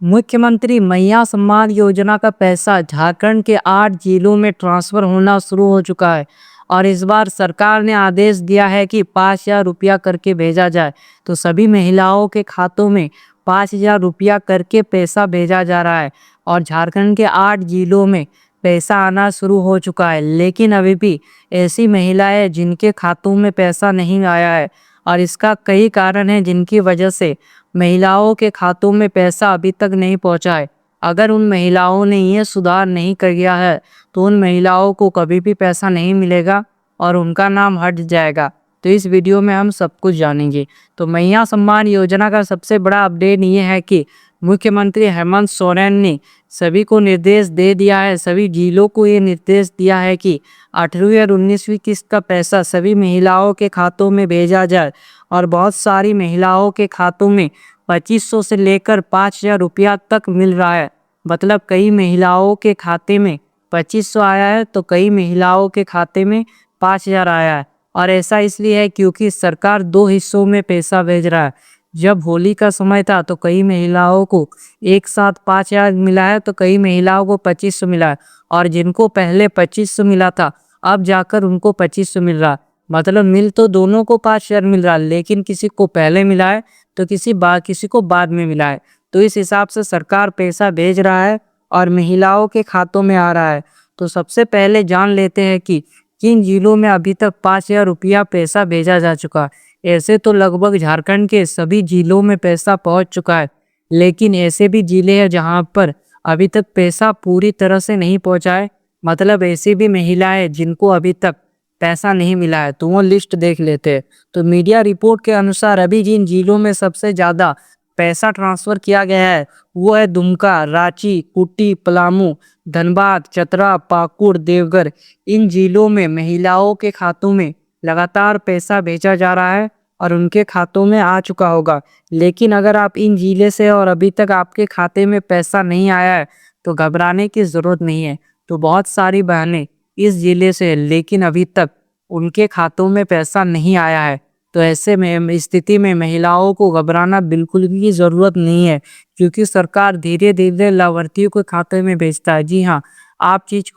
मुख्यमंत्री मैया सम्मान योजना का पैसा झारखंड के 8 जिलों में ट्रांसफर होना शुरू हो चुका है और इस बार सरकार ने आदेश दिया है कि 5,000 रुपया करके भेजा जाए। तो सभी महिलाओं के खातों में 5,000 रुपया करके पैसा भेजा जा रहा है और झारखंड के 8 जिलों में पैसा आना शुरू हो चुका है। लेकिन अभी भी ऐसी महिलाएं जिनके खातों में पैसा नहीं आया है और इसका कई कारण है जिनकी वजह से महिलाओं के खातों में पैसा अभी तक नहीं पहुंचा है। अगर उन महिलाओं ने ये सुधार नहीं किया है तो उन महिलाओं को कभी भी पैसा नहीं मिलेगा और उनका नाम हट जाएगा। तो इस वीडियो में हम सब कुछ जानेंगे। तो मैया सम्मान योजना का सबसे बड़ा अपडेट ये है कि मुख्यमंत्री हेमंत सोरेन ने सभी को निर्देश दे दिया है, सभी जिलों को ये निर्देश दिया है कि 8वीं और 19वीं किस्त का पैसा सभी महिलाओं के खातों में भेजा जाए और बहुत सारी महिलाओं के खातों में 2,500 से लेकर 5,000 रुपया तक मिल रहा है। मतलब कई महिलाओं के खाते में 2,500 आया है तो कई महिलाओं के खाते में 5,000 आया है। और ऐसा इसलिए है क्योंकि सरकार 2 हिस्सों में पैसा भेज रहा है। जब होली का समय था तो कई महिलाओं को एक साथ 5,000 मिला है तो कई महिलाओं को 2,500 मिला है और जिनको पहले 2,500 मिला था अब जाकर उनको 2,500 मिल रहा है। मतलब मिल तो दोनों को 5,000 मिल रहा है, लेकिन किसी को पहले मिला है तो किसी को बाद में मिला है। तो इस हिसाब से सरकार पैसा भेज रहा है और महिलाओं के खातों में आ रहा है। तो सबसे पहले जान लेते हैं कि किन जिलों में अभी तक 5,000 रुपया पैसा भेजा जा चुका है। ऐसे तो लगभग झारखंड के सभी जिलों में पैसा पहुंच चुका है, लेकिन ऐसे भी जिले हैं जहां पर अभी तक पैसा पूरी तरह से नहीं पहुंचा है। मतलब ऐसी भी महिलाएं जिनको अभी तक पैसा नहीं मिला है। तो वो लिस्ट देख लेते हैं। तो मीडिया रिपोर्ट के अनुसार अभी जिन जिलों में सबसे ज़्यादा पैसा ट्रांसफ़र किया गया है वो है दुमका, रांची, खूंटी, पलामू, धनबाद, चतरा, पाकुड़, देवघर। इन जिलों में महिलाओं के खातों में लगातार पैसा भेजा जा रहा है और उनके खातों में आ चुका होगा। लेकिन अगर आप इन जिले से और अभी तक आपके खाते में पैसा नहीं आया है तो घबराने की ज़रूरत नहीं है। तो बहुत सारी बहनें इस जिले से लेकिन अभी तक उनके खातों में पैसा नहीं आया है। तो ऐसे में स्थिति में महिलाओं को घबराना बिल्कुल भी ज़रूरत नहीं है, क्योंकि सरकार धीरे धीरे लाभार्थियों के खाते में भेजता है। जी हाँ,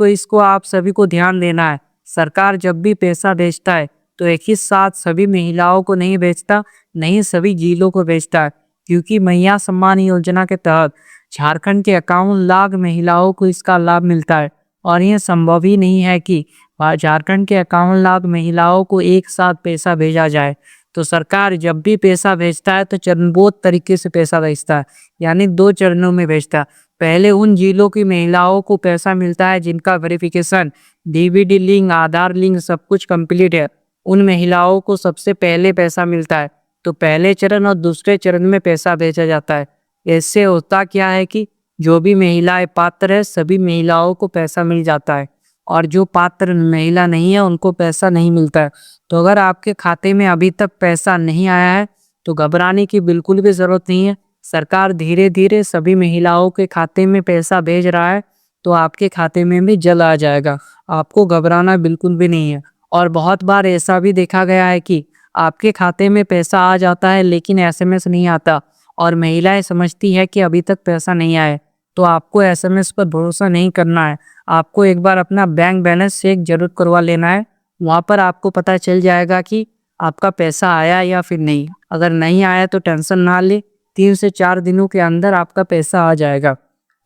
इसको आप सभी को ध्यान देना है। सरकार जब भी पैसा भेजता है तो एक ही साथ सभी महिलाओं को नहीं भेजता, नहीं सभी जिलों को भेजता है, क्योंकि मैया सम्मान योजना के तहत झारखंड के 51 लाख महिलाओं को इसका लाभ मिलता है और यह संभव ही नहीं है कि झारखंड के 51 लाख महिलाओं को एक साथ पैसा भेजा जाए। तो सरकार जब भी पैसा भेजता है तो चरणबद्ध तरीके से पैसा भेजता है, यानी 2 चरणों में भेजता है। पहले उन जिलों की महिलाओं को पैसा मिलता है जिनका वेरिफिकेशन, डीबीडी लिंक, आधार लिंक सब कुछ कंप्लीट है। उन महिलाओं को सबसे पहले पैसा मिलता है। तो पहले चरण और दूसरे चरण में पैसा भेजा जाता है। इससे होता क्या है कि जो भी महिलाएं पात्र है सभी महिलाओं को पैसा मिल जाता है और जो पात्र महिला नहीं है उनको पैसा नहीं मिलता है। तो अगर आपके खाते में अभी तक पैसा नहीं आया है तो घबराने की बिल्कुल भी ज़रूरत नहीं है। सरकार धीरे धीरे सभी महिलाओं के खाते में पैसा भेज रहा है, तो आपके खाते में भी जल्द आ जाएगा। आपको घबराना बिल्कुल भी नहीं है। और बहुत बार ऐसा भी देखा गया है कि आपके खाते में पैसा आ जाता है लेकिन एसएमएस नहीं आता और महिलाएं समझती है कि अभी तक पैसा नहीं आया है। तो आपको एसएमएस पर भरोसा नहीं करना है। आपको एक बार अपना बैंक बैलेंस चेक जरूर करवा लेना है। वहाँ पर आपको पता चल जाएगा कि आपका पैसा आया या फिर नहीं। अगर नहीं आया तो टेंशन ना ले, 3 से 4 दिनों के अंदर आपका पैसा आ जाएगा।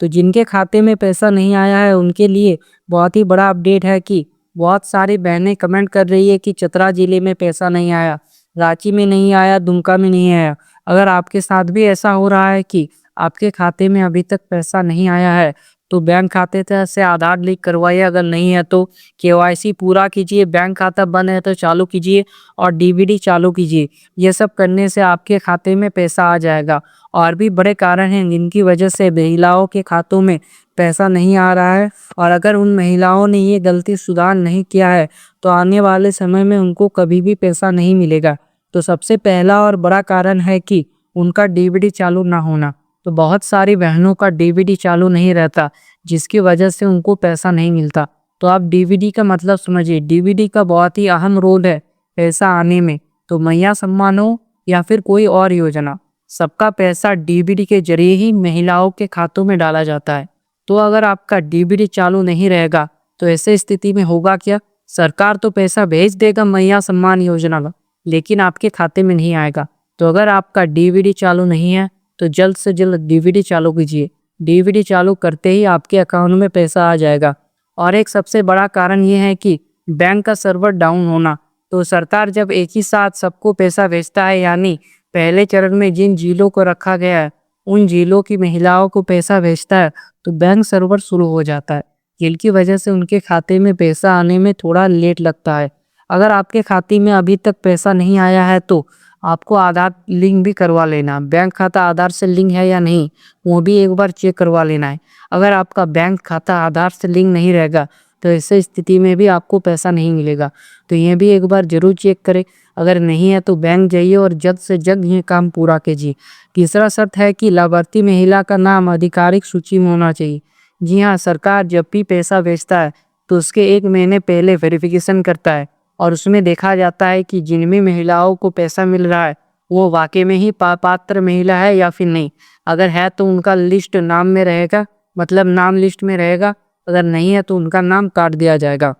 तो जिनके खाते में पैसा नहीं आया है उनके लिए बहुत ही बड़ा अपडेट है कि बहुत सारी बहनें कमेंट कर रही है कि चतरा जिले में पैसा नहीं आया, रांची में नहीं आया, दुमका में नहीं आया। अगर आपके साथ भी ऐसा हो रहा है कि आपके खाते में अभी तक पैसा नहीं आया है तो बैंक खाते से आधार लिंक करवाइए। अगर नहीं है तो केवाईसी पूरा कीजिए, बैंक खाता बंद है तो चालू कीजिए और डीबीडी चालू कीजिए। ये सब करने से आपके खाते में पैसा आ जाएगा। और भी बड़े कारण हैं जिनकी वजह से महिलाओं के खातों में पैसा नहीं आ रहा है और अगर उन महिलाओं ने ये गलती सुधार नहीं किया है तो आने वाले समय में उनको कभी भी पैसा नहीं मिलेगा। तो सबसे पहला और बड़ा कारण है कि उनका डीबीडी चालू ना होना। तो बहुत सारी बहनों का डीबीडी चालू नहीं रहता जिसकी वजह से उनको पैसा नहीं मिलता। तो आप डीबीडी का मतलब समझिए, डीबीडी का बहुत ही अहम रोल है पैसा आने में। तो मैया सम्मान हो या फिर कोई और योजना, सबका पैसा डीबीटी के जरिए ही महिलाओं के खातों में डाला जाता है। तो अगर आपका डीबीटी चालू नहीं रहेगा तो ऐसे स्थिति में होगा क्या? सरकार तो पैसा भेज देगा महिला सम्मान योजना का, लेकिन आपके खाते में नहीं आएगा। तो अगर आपका डीबीटी चालू नहीं है तो जल्द से जल्द डीबीटी चालू कीजिए। डीबीटी चालू करते ही आपके अकाउंट में पैसा आ जाएगा। और एक सबसे बड़ा कारण ये है कि बैंक का सर्वर डाउन होना। तो सरकार जब एक ही साथ सबको पैसा भेजता है, यानी पहले चरण में जिन जिलों को रखा गया है उन जिलों की महिलाओं को पैसा भेजता है, तो बैंक सर्वर शुरू हो जाता है, जिनकी वजह से उनके खाते में पैसा आने में थोड़ा लेट लगता है। अगर आपके खाते में अभी तक पैसा नहीं आया है तो आपको आधार लिंक भी करवा लेना। बैंक खाता आधार से लिंक है या नहीं वो भी एक बार चेक करवा लेना है। अगर आपका बैंक खाता आधार से लिंक नहीं रहेगा तो ऐसे स्थिति में भी आपको पैसा नहीं मिलेगा। तो ये भी एक बार जरूर चेक करें। अगर नहीं है तो बैंक जाइए और जल्द से जल्द ये काम पूरा कीजिए। तीसरा शर्त है कि लाभार्थी महिला का नाम आधिकारिक सूची में होना चाहिए। जी हाँ, सरकार जब भी पैसा भेजता है तो उसके 1 महीने पहले वेरिफिकेशन करता है और उसमें देखा जाता है कि जिनमें महिलाओं को पैसा मिल रहा है वो वाकई में ही पात्र महिला है या फिर नहीं। अगर है तो उनका लिस्ट नाम में रहेगा, मतलब नाम लिस्ट में रहेगा। अगर नहीं है तो उनका नाम काट दिया जाएगा।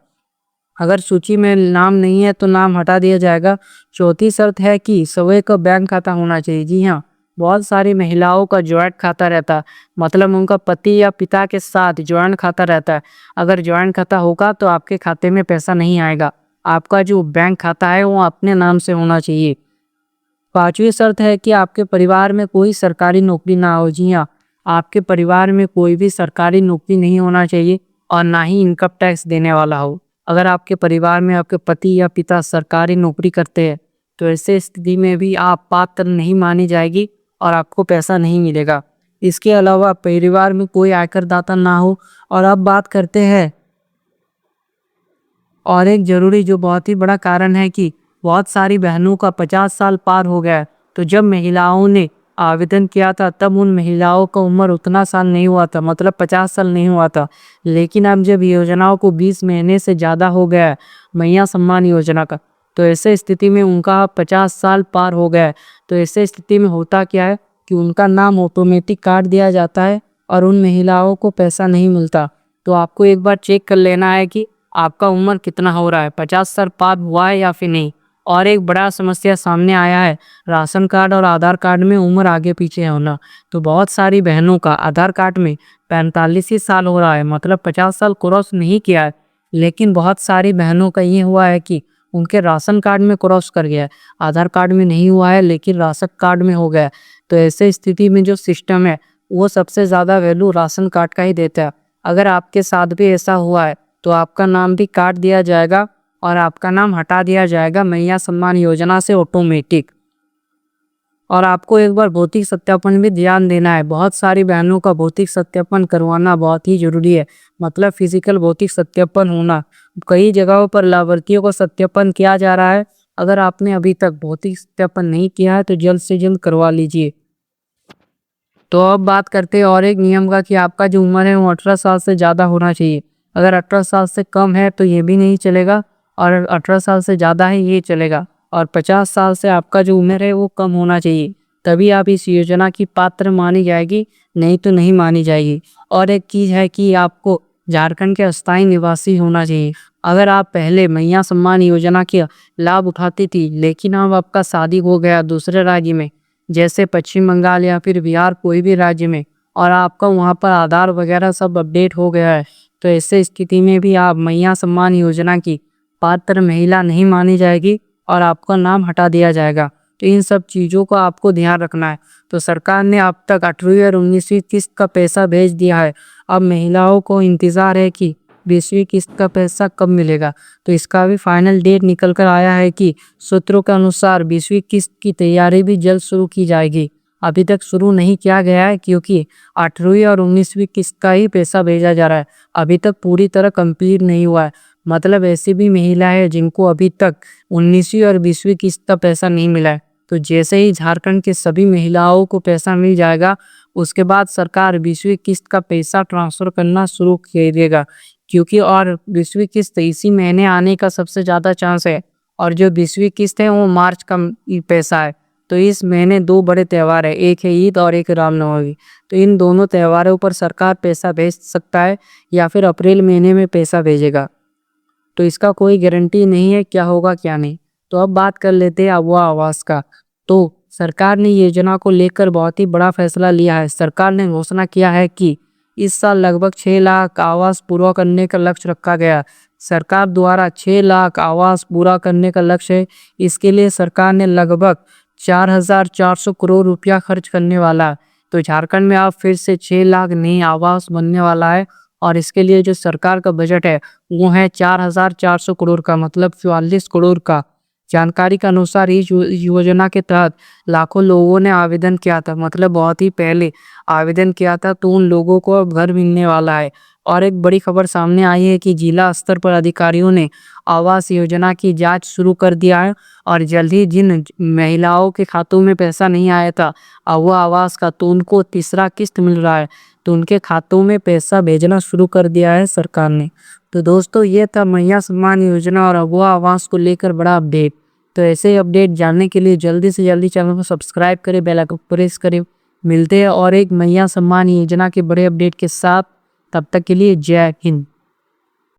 अगर सूची में नाम नहीं है तो नाम हटा दिया जाएगा। चौथी शर्त है कि सभी का बैंक खाता होना चाहिए। जी हाँ, बहुत सारी महिलाओं का ज्वाइंट खाता रहता है, मतलब उनका पति या पिता के साथ ज्वाइंट खाता रहता है। अगर ज्वाइंट खाता होगा तो आपके खाते में पैसा नहीं आएगा। आपका जो बैंक खाता है वो अपने नाम से होना चाहिए। पांचवी शर्त है कि आपके परिवार में कोई सरकारी नौकरी ना हो। जी हाँ, आपके परिवार में कोई भी सरकारी नौकरी नहीं होना चाहिए और ना ही इनकम टैक्स देने वाला हो। अगर आपके परिवार में आपके पति या पिता सरकारी नौकरी करते हैं तो ऐसे स्थिति में भी आप पात्र नहीं मानी जाएगी और आपको पैसा नहीं मिलेगा। इसके अलावा परिवार में कोई आयकर दाता ना हो। और अब बात करते हैं और एक ज़रूरी जो बहुत ही बड़ा कारण है कि बहुत सारी बहनों का 50 साल पार हो गया है। तो जब महिलाओं ने आवेदन किया था तब उन महिलाओं का उम्र उतना साल नहीं हुआ था, मतलब 50 साल नहीं हुआ था। लेकिन अब जब योजनाओं को 20 महीने से ज़्यादा हो गया है मैया सम्मान योजना का, तो ऐसे स्थिति में उनका 50 साल पार हो गया है। तो ऐसे स्थिति में होता क्या है कि उनका नाम ऑटोमेटिक काट दिया जाता है और उन महिलाओं को पैसा नहीं मिलता। तो आपको एक बार चेक कर लेना है कि आपका उम्र कितना हो रहा है, 50 साल पार हुआ है या फिर नहीं। और एक बड़ा समस्या सामने आया है राशन कार्ड और आधार कार्ड में उम्र आगे पीछे होना। तो बहुत सारी बहनों का आधार कार्ड में 45 ही साल हो रहा है, मतलब 50 साल क्रॉस नहीं किया है। लेकिन बहुत सारी बहनों का ये हुआ है कि उनके राशन कार्ड में क्रॉस कर गया है, आधार कार्ड में नहीं हुआ है लेकिन राशन कार्ड में हो गया है। तो ऐसे स्थिति में जो सिस्टम है वो सबसे ज़्यादा वैल्यू राशन कार्ड का ही देता है। अगर आपके साथ भी ऐसा हुआ है तो आपका नाम भी काट दिया जाएगा और आपका नाम हटा दिया जाएगा मैया सम्मान योजना से ऑटोमेटिक। और आपको एक बार भौतिक सत्यापन भी ध्यान देना है। बहुत सारी बहनों का भौतिक सत्यापन करवाना बहुत ही जरूरी है, मतलब फिजिकल भौतिक सत्यापन होना। कई जगहों पर लाभार्थियों को सत्यापन किया जा रहा है। अगर आपने अभी तक भौतिक सत्यापन नहीं किया है तो जल्द से जल्द करवा लीजिए। तो अब बात करते हैं और एक नियम का कि आपका जो उम्र है वो 18 साल से ज़्यादा होना चाहिए। अगर 18 साल से कम है तो ये भी नहीं चलेगा और 18 साल से ज़्यादा है ये चलेगा। और 50 साल से आपका जो उम्र है वो कम होना चाहिए, तभी आप इस योजना की पात्र मानी जाएगी, नहीं तो नहीं मानी जाएगी। और एक चीज़ है कि आपको झारखंड के अस्थायी निवासी होना चाहिए। अगर आप पहले मैया सम्मान योजना के लाभ उठाती थी लेकिन अब आपका शादी हो गया दूसरे राज्य में, जैसे पश्चिम बंगाल या फिर बिहार, कोई भी राज्य में, और आपका वहाँ पर आधार वगैरह सब अपडेट हो गया है, तो ऐसे स्थिति में भी आप मैया सम्मान योजना की पात्र महिला नहीं मानी जाएगी और आपका नाम हटा दिया जाएगा। तो इन सब चीज़ों का आपको ध्यान रखना है। तो सरकार ने अब तक 8वीं और 19वीं किस्त का पैसा भेज दिया है। अब महिलाओं को इंतज़ार है कि 20वीं किस्त का पैसा कब मिलेगा। तो इसका भी फाइनल डेट निकल कर आया है कि सूत्रों के अनुसार 20वीं किस्त की तैयारी भी जल्द शुरू की जाएगी। अभी तक शुरू नहीं किया गया है क्योंकि 8वीं और 19वीं किस्त का ही पैसा भेजा जा रहा है, अभी तक पूरी तरह कंप्लीट नहीं हुआ है। मतलब ऐसी भी महिला है जिनको अभी तक 19वीं और 20वीं किस्त का पैसा नहीं मिला है। तो जैसे ही झारखंड के सभी महिलाओं को पैसा मिल जाएगा उसके बाद सरकार 20वीं किस्त का पैसा ट्रांसफ़र करना शुरू कर देगा, क्योंकि और 20वीं किस्त इसी महीने आने का सबसे ज़्यादा चांस है। और जो 20वीं किस्त है वो मार्च का पैसा है। तो इस महीने 2 बड़े त्योहार है, एक है ईद और एक रामनवमी। तो इन दोनों त्योहारों पर सरकार पैसा भेज सकता है या फिर अप्रैल महीने में पैसा भेजेगा। तो इसका कोई गारंटी नहीं है क्या होगा क्या नहीं। तो अब बात कर लेते हैं अबुआ आवास का। तो सरकार ने योजना को लेकर बहुत ही बड़ा फैसला लिया है। सरकार ने घोषणा किया है कि इस साल लगभग 6 लाख आवास पूरा करने का लक्ष्य रखा गया। सरकार द्वारा 6 लाख आवास पूरा करने का लक्ष्य है। इसके लिए सरकार ने लगभग 4,400 करोड़ रुपया खर्च करने वाला है। तो झारखंड में अब फिर से 6 लाख नए आवास बनने वाला है और इसके लिए जो सरकार का बजट है वो है 4,400 करोड़ का, मतलब 44 करोड़ का। जानकारी के अनुसार इस योजना के तहत लाखों लोगों ने आवेदन किया था, मतलब बहुत ही पहले आवेदन किया था। तो उन लोगों को अब घर मिलने वाला है। और एक बड़ी खबर सामने आई है कि जिला स्तर पर अधिकारियों ने आवास योजना की जांच शुरू कर दिया है और जल्द ही जिन महिलाओं के खातों में पैसा नहीं आया था अबुआ आवास का, तो उनको तीसरा किस्त मिल रहा है। तो उनके खातों में पैसा भेजना शुरू कर दिया है सरकार ने। तो दोस्तों ये था मैया सम्मान योजना और अबुआ आवास को लेकर बड़ा अपडेट। तो ऐसे ही अपडेट जानने के लिए जल्दी से जल्दी चैनल को सब्सक्राइब करें, बेल आइकन प्रेस करें। मिलते हैं और एक मैया सम्मान योजना के बड़े अपडेट के साथ। तब तक के लिए जय हिंद।